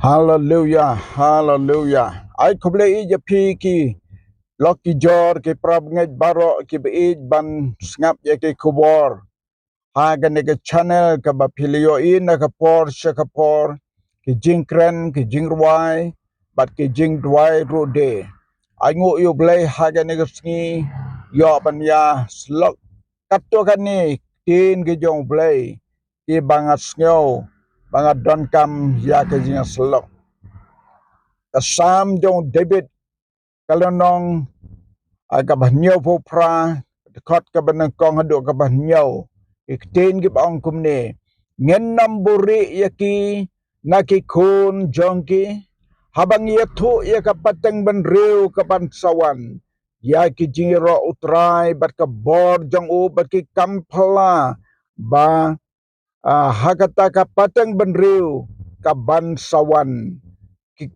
Hallelujah, hallelujah. Ai kuble je pi ki loki jor ki prab ngej baro ki beid ban ngap ye ki kubor. Ha ga ne channel ka ba pilio in na ka por ka por ki jingkren ki jingruai bat ki jingduai ru de. Ai ngu yu ble ha ga ne sngi yo ban ya slok kat to kan ni tin ki jong ble ki bangat snyo bangat don kam ya ke jing slok. Kasam jong David kalonong agak banyo po pra kot ka banang kong hado ka banyo iktin gi bang kumne ngen namburi yaki nakikun jongki habang yatu ya kapateng benriu ka bansawan yaki jingiro utrai bat ka bor jong u bat ki kampala ba hakata kapateng benriu ka bansawan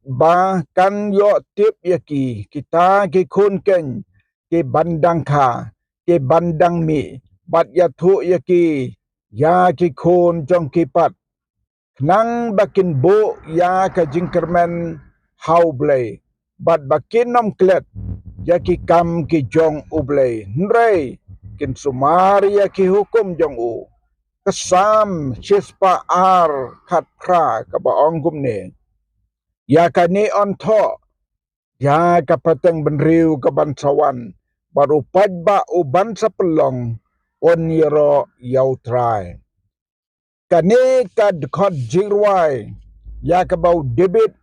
ba kan yo tip yaki kita ki kun ken ki bandang kha ki bandang mi bat ya thu yaki ya ki kun jong ki pat nang bakin bo ya ka jingkermen how blay bat bakin nom klet ya ki kam ki jong ublay nrei kin sumar ya ki hukum jong u kesam chispa ar khat pra ka ba ongum ne ya kani on tho ya kapateng benriu ka bansawan baru padba uban sa pelong on yero yau try kani kad khot jirwai ya ka bau debit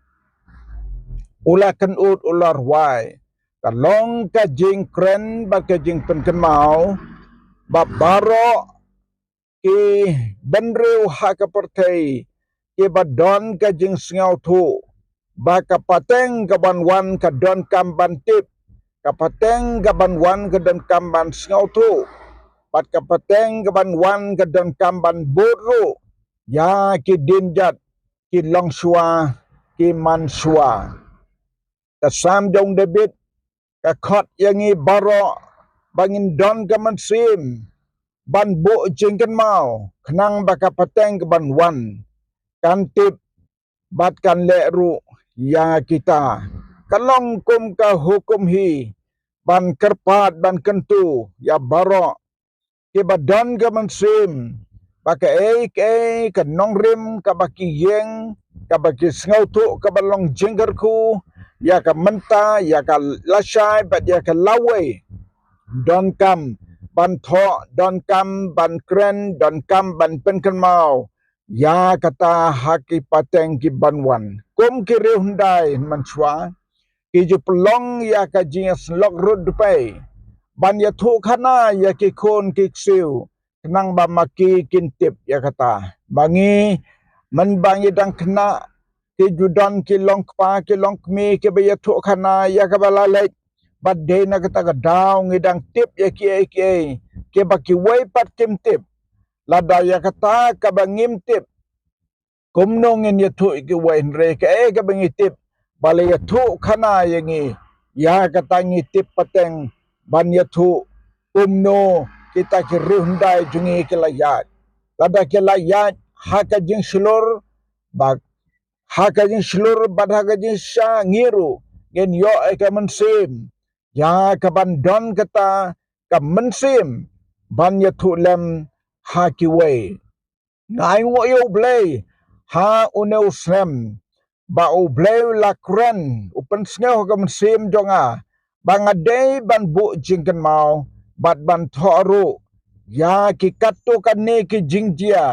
ulakan ut ular wai kalong ka jing kren ba ka jing penken mau ba baro ki benriu ha ka pertei ki badon ka jing sngau thu ba kapateng ka banwan ka don kamban tip kapateng ka banwan ka don kamban sngau tu pat kapateng ka banwan ka don kamban buru ya ki dinjat ki longsua ki mansua ka sam jong David ka khot yangi baro bangin don ka mansim ban bo jingkan mau kenang ba kapateng ka banwan kan tip bat kan le ru ya kita kalong kum ka hukum hi ban kerpat ban kentu ya baro ke badan ka mansim baka ka nong rim ka baki yeng ka baki sngau tu ka balong jingger ku ya ka menta ya ka lasai bat ya ka lawe don kam ban tho don kam ban kren don kam ban penken mau ya kata haki pateng ki banwan kum ki rehundai manswa ki ju pelong ya ka jingas lok rud pai ban ya thu khana ya ki khon ki siu kenang ba maki kintip ya kata bangi man bangi dang kena ki judan ki long kpa ki long kmi ki ba ya thu khana ya ka balalek bad de na kata ka daw ngidang tip ya ki ba ki wai pat kim tip lada ya kata ka bangim tip kumnong in ya thu ki wai re ka ka bangi tip bale ya thu khana yangi ya kata ngi tip pateng ban ya thu umno kita ki rundai jungi ki layat lada ki layat haka jing slur bag haka jing slur bad haka jing sha ngiru gen yo ka mensim ya ka ban don kata ka mensim ban ya thu lem haki wei ngai ngo yo blay ha uneu sem ba u blay lakren upen sneo ka mensim jonga bangadei ban bu jingken mau bat ban thoru ya ki katu kan ne ki jingjia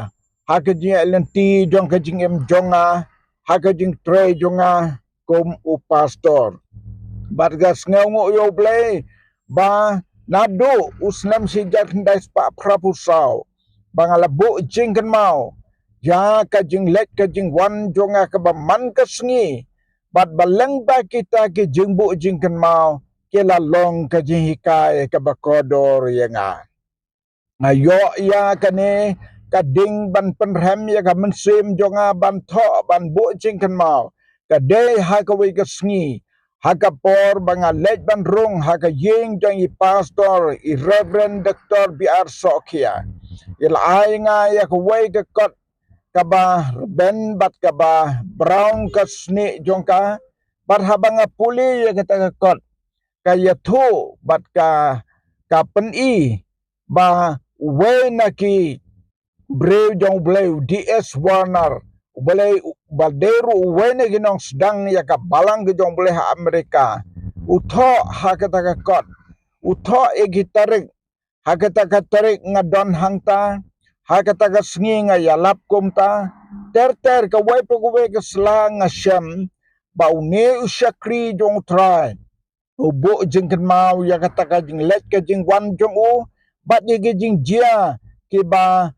ha ka jing lenti jong ka jing em jonga ha ka jing tre jonga kum u pastor bat gas ngau yo blay ba nadu uslam sijat ndai spa prapusau bangala bu jingken mau ya ka jing lek ka jing wan jonga ka ba man ka sngi bat baleng ba kita ki jing bu jingken mau kela long ka jing hikai ka ba kodor yanga ngayo ya kane ka ding ban penrem ya ka mensim jonga ban tho ban bu jingken mau ka de ha ka wi ka sngi haka por banga lej ban rung haka ying jang i pastor i reverend dr br sokia il ai nga ya ko wei ka kot kaba ben bat kaba brown ka sni jongka bat habanga puli ya kata kot kaya tu bat ka pen i ba we naki breu jong bleu DS Warner boleh balderu we na ginong sedang ya ka balang ke jong boleh Amerika utho ha kata kot utho e gitarik ha kata tarik ngadon hangta ha kata ka sngi nga yalap kumta ter ka wai po we ka slang asyam ba une usyakri jong try ubo jing kan mau ya kata ka jing let ka jing wan jong u bat ye jing jia ki ba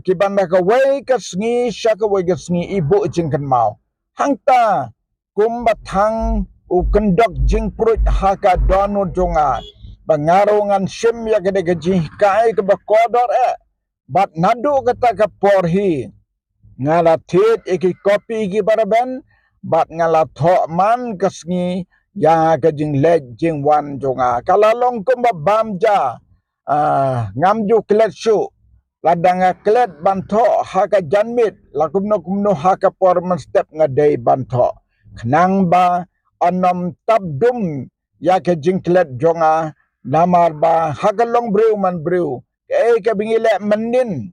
ki ban ka wai ka sngi sya ka wai ka sngi ibo jing kan mau hangta kum batang u kendok jing prut ha ka donu jonga bangarungan sim ya ka de jing kai ka ba kodor bat nadu kata ka porhi ngala tit iki kopi iki baraben bat ngala tho man kasngi ya ka jing let jing wan jonga kalalong kumba bamja ngam ju klet su ladanga klet bantho ha ka janmit lakumno ha ka por man step ngadei bantho knang ba anom tabdum ya ka jing klet jonga namar ba ha ka long brew man brew ka bingile menin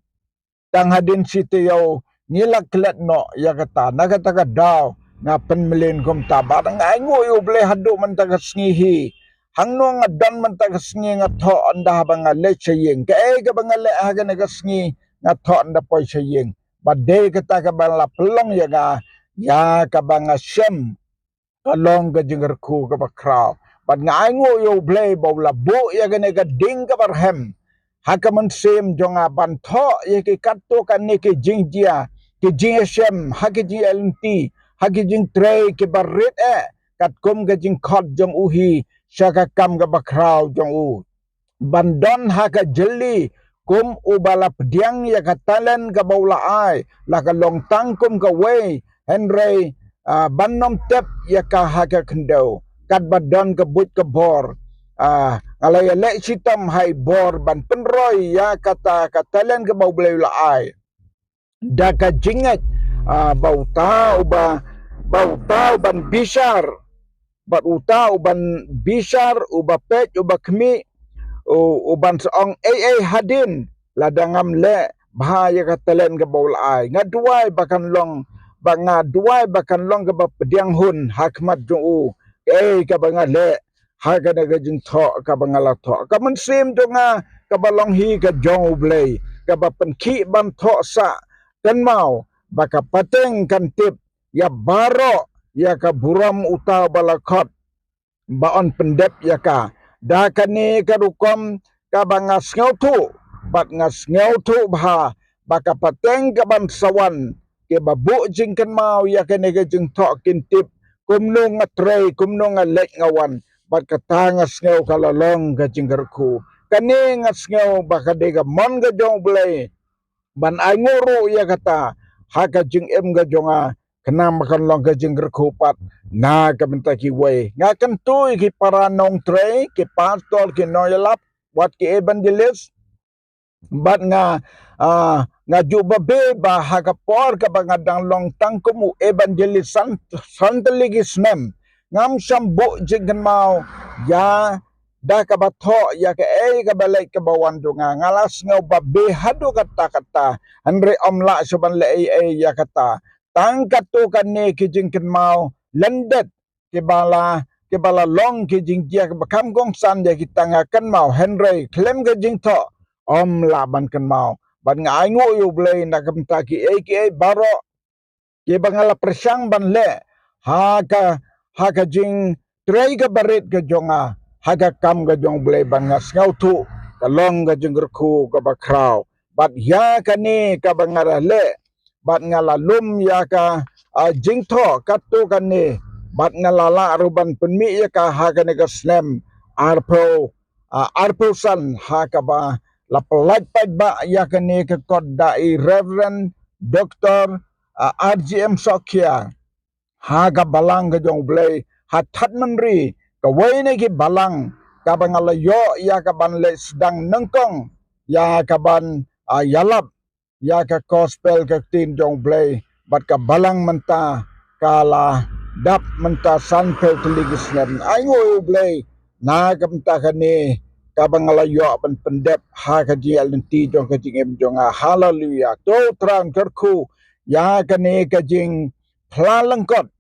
tang hadin sitiyo ngilak klet no ya kata nakata ka daw nga penmelin kum tabar nga ingo yo ble hadu man taga sngihi hangno nga dan man taga sngi nga tho anda banga le chayeng ka banga le ha ga sngi nga tho anda poi chayeng bade kata ka bala pelong ya ka banga syem kalong ga jingerku ka bakraw bad nga ingo yo ble bawla bo ya ga ding ka barhem hakaman sem jonga bantho ye ke katto kanne ke jingjia ke jingsem hake ji LNT hake jing tray ke barret kat kom ke jing khot jong uhi syaka kam ga bakraw jong u bandon haka jeli kum ubala pediang ya katalen ka baula ai la ka long tang kum ka we henry bannom tep ya ka haka kendo kat badon ka but ka bor alay le sitam hai bor ban penroy ya kata katalen ke bau bleu la ai da ka jingat bauta ban bisar bat uta uban bisar uba pet uba kmi uban seong hadin ladangam le bahaya katalen ke bau la ai ngaduai bakan long banga duai bakan long ke pediang hun hakmat jong u ka banga le ha ka daga jing tho ka bangala tho ka man sim jonga ka balong hi ka jong blei ka ba penki ban tho sa kan mau baka pateng kan tip ya baro ya ka buram uta balakot baon pendep ya ka da kani ka rukom ka banga ngau tu bat ngas ngau tu bha baka pateng ka ban sawan ke babu jing kan mau ya ka ne ka jing tho kin tip kumno ngatre kumno ngalek ngawan bat kata ngas ngau kalalong ka jinggerku kani ngas ngau baka dega mon ga jong blei ban ai ngoro ya kata haka jing em ga jonga kena makan long ka jinggerku pat na ka mentaki we ngakan tu ki para nong tre ki pastor ki noyalap wat ki evangelist bat nga juba be ba haka por ka bangadang long tangkumu evangelist santaligis nem ngam sambu jingkan mau ya da ka batho ya ka ka balai ka bawan dunga ngalas ngau babe hadu kata andre omla suban le ya kata tang katu kan ne ki jingkan mau lendet ke bala long ki jingjia ka bakam gong san ya kita ngakan mau henry klem ke jingtho omla ban kan mau ban ngai ngo yu blei na kam ta ki baro ke bangala persang ban le ha ka jing trei ka barit ka jonga ha ka kam ka jong blei ban ngas ngau tu ka long ka jinggerku ka bakraw bat ya ka ni ka bangara le bat ngala lum ya ka jingtho katu kan ni bat ngalala ruban penmi ya ka ha ka ni ka slam arpo san ha ka ba la pelat ba ya ka ni ka kod dai Reverend Dr. RGM Sokia ha ka balang ka jong blei ha that manri ka wei ne ki balang ka bangala yo ya ka ban le sedang nengkong ya ka ban yalap ya ka gospel ka tin jong blay bat ka balang menta kala dap menta sanpel teligis nen ai ngoi blay na ka menta ka ni ka bangalayo ban pendep ha ka ji alenti jong ka jing em jong hallelujah to tran kerku ya ka ni ka jing plalangkot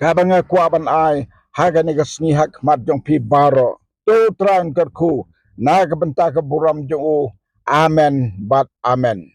ka banga kwa ban ai ha ka ni ka sni hak mat jong pi baro to tran kerku na ka benta ka buram jong amen bat amen